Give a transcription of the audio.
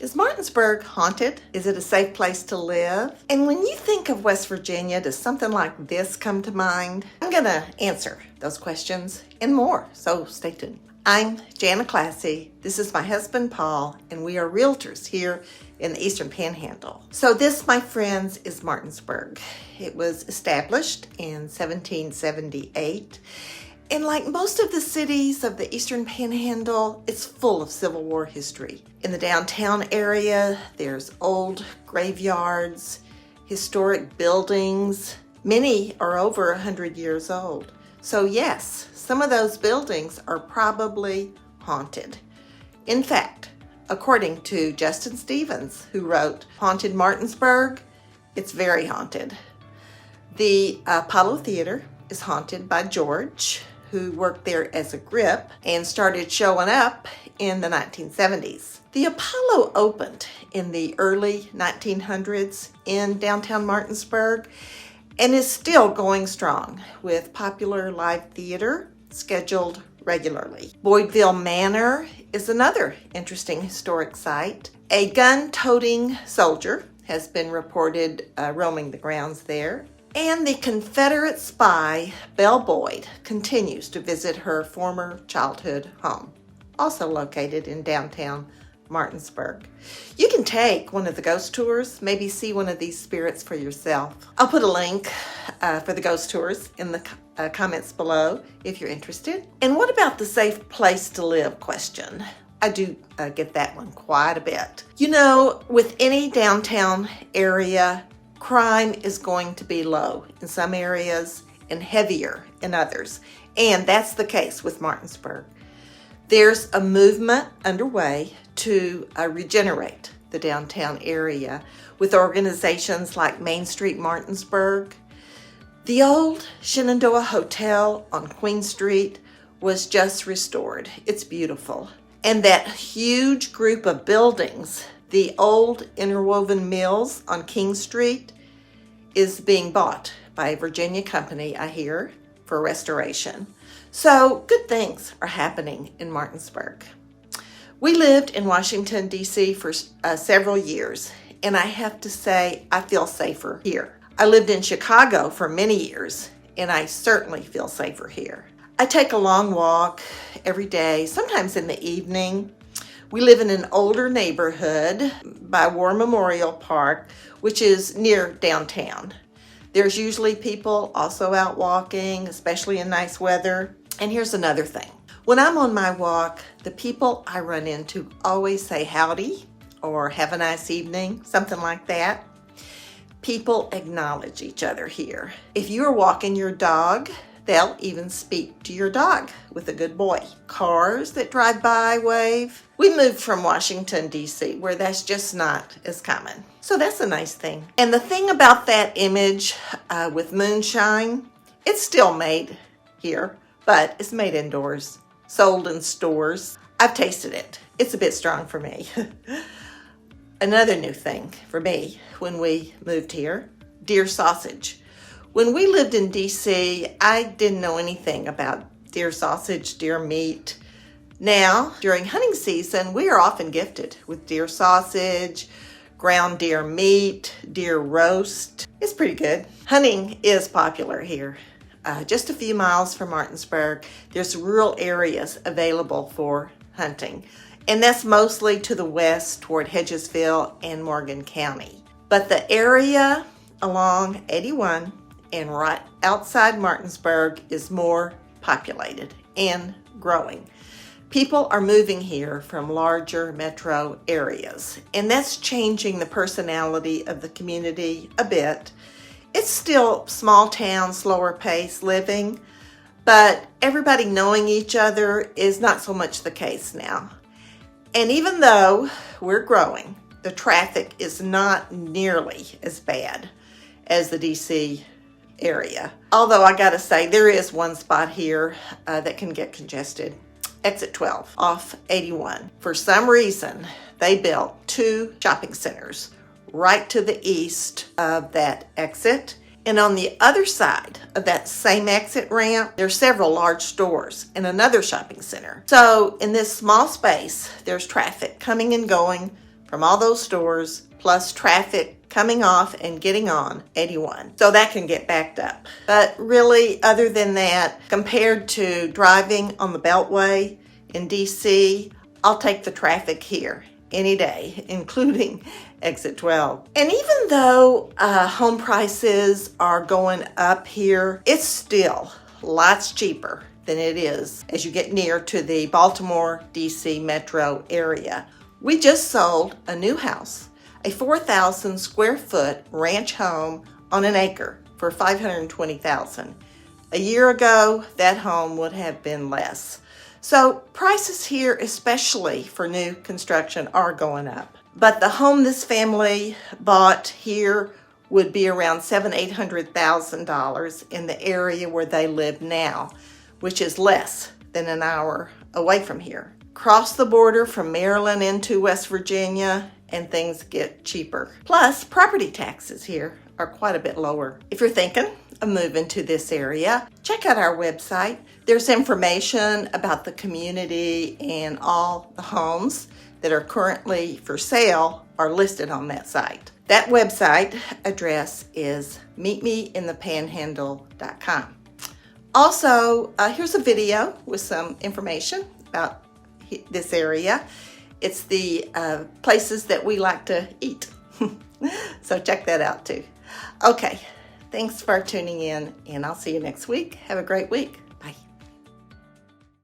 Is Martinsburg haunted? Is it a safe place to live? And when you think of West Virginia, does something like this come to mind? I'm going to answer those questions and more, so stay tuned. I'm Jana Classy. This is my husband, Paul, and we are realtors here in the Eastern Panhandle. So this, my friends, is Martinsburg. It was established in 1778. And like most of the cities of the Eastern Panhandle, it's full of Civil War history. In the downtown area, there's old graveyards, historic buildings. Many are over 100 years old. So yes, some of those buildings are probably haunted. In fact, according to Justin Stevens, who wrote Haunted Martinsburg, it's very haunted. The Apollo Theater is haunted by George, who worked there as a grip and started showing up in the 1970s. The Apollo opened in the early 1900s in downtown Martinsburg and is still going strong with popular live theater scheduled regularly. Boydville Manor is another interesting historic site. A gun-toting soldier has been reported roaming the grounds there. And the Confederate spy, Belle Boyd, continues to visit her former childhood home, also located in downtown Martinsburg. You can take one of the ghost tours, maybe see one of these spirits for yourself. I'll put a link for the ghost tours in the comments below if you're interested. And what about the safe place to live question? I do get that one quite a bit. You know, with any downtown area, crime is going to be low in some areas and heavier in others. And that's the case with Martinsburg. There's a movement underway to regenerate the downtown area with organizations like Main Street Martinsburg. The old Shenandoah Hotel on Queen Street was just restored. It's beautiful. And that huge group of buildings, the old Interwoven Mills on King Street, is being bought by a Virginia company, I hear, for restoration. So good things are happening in Martinsburg. We lived in Washington, D.C. for several years, and I have to say I feel safer here. I lived in Chicago for many years, and I certainly feel safer here. I take a long walk every day, sometimes in the evening. We live in an older neighborhood by War Memorial Park, which is near downtown. There's usually people also out walking, especially in nice weather. And here's another thing. When I'm on my walk, the people I run into always say howdy or have a nice evening, something like that. People acknowledge each other here. If you're walking your dog, they'll even speak to your dog with a good boy. Cars that drive by wave. We moved from Washington, D.C., where that's just not as common. So that's a nice thing. And the thing about that image with Moonshine, it's still made here, but it's made indoors, sold in stores. I've tasted it. It's a bit strong for me. Another new thing for me when we moved here, deer sausage. When we lived in D.C., I didn't know anything about deer sausage, deer meat. Now, during hunting season, we are often gifted with deer sausage, ground deer meat, deer roast. It's pretty good. Hunting is popular here. Just a few miles from Martinsburg, there's rural areas available for hunting. And that's mostly to the west toward Hedgesville and Morgan County. But the area along 81 and right outside Martinsburg is more populated and growing. People are moving here from larger metro areas, and that's changing the personality of the community a bit. It's still small town, slower pace living, but everybody knowing each other is not so much the case now. And even though we're growing, the traffic is not nearly as bad as the DC area. Although I gotta say, there is one spot here that can get congested. Exit 12 off 81. For some reason, they built 2 shopping centers right to the east of that exit. And on the other side of that same exit ramp, there's several large stores and another shopping center. So in this small space, there's traffic coming and going from all those stores, plus traffic coming off and getting on 81. So that can get backed up. But really, other than that, compared to driving on the Beltway in DC, I'll take the traffic here any day, including exit 12. And even though home prices are going up here, it's still lots cheaper than it is as you get near to the Baltimore, DC metro area. We just sold a new house, a 4,000 square foot ranch home on an acre for $520,000. A year ago, that home would have been less. So prices here, especially for new construction, are going up. But the home this family bought here would be around $700,000-$800,000 in the area where they live now, which is less than an hour away from here. Cross the border from Maryland into West Virginia and things get cheaper. Plus, property taxes here are quite a bit lower. If you're thinking of moving to this area, check out our website. There's information about the community, and all the homes that are currently for sale are listed on that site. That website address is meetmeinthepanhandle.com. Also, here's a video with some information about this area. It's the places that we like to eat. So check that out too. Okay, thanks for tuning in, and I'll see you next week. Have a great week.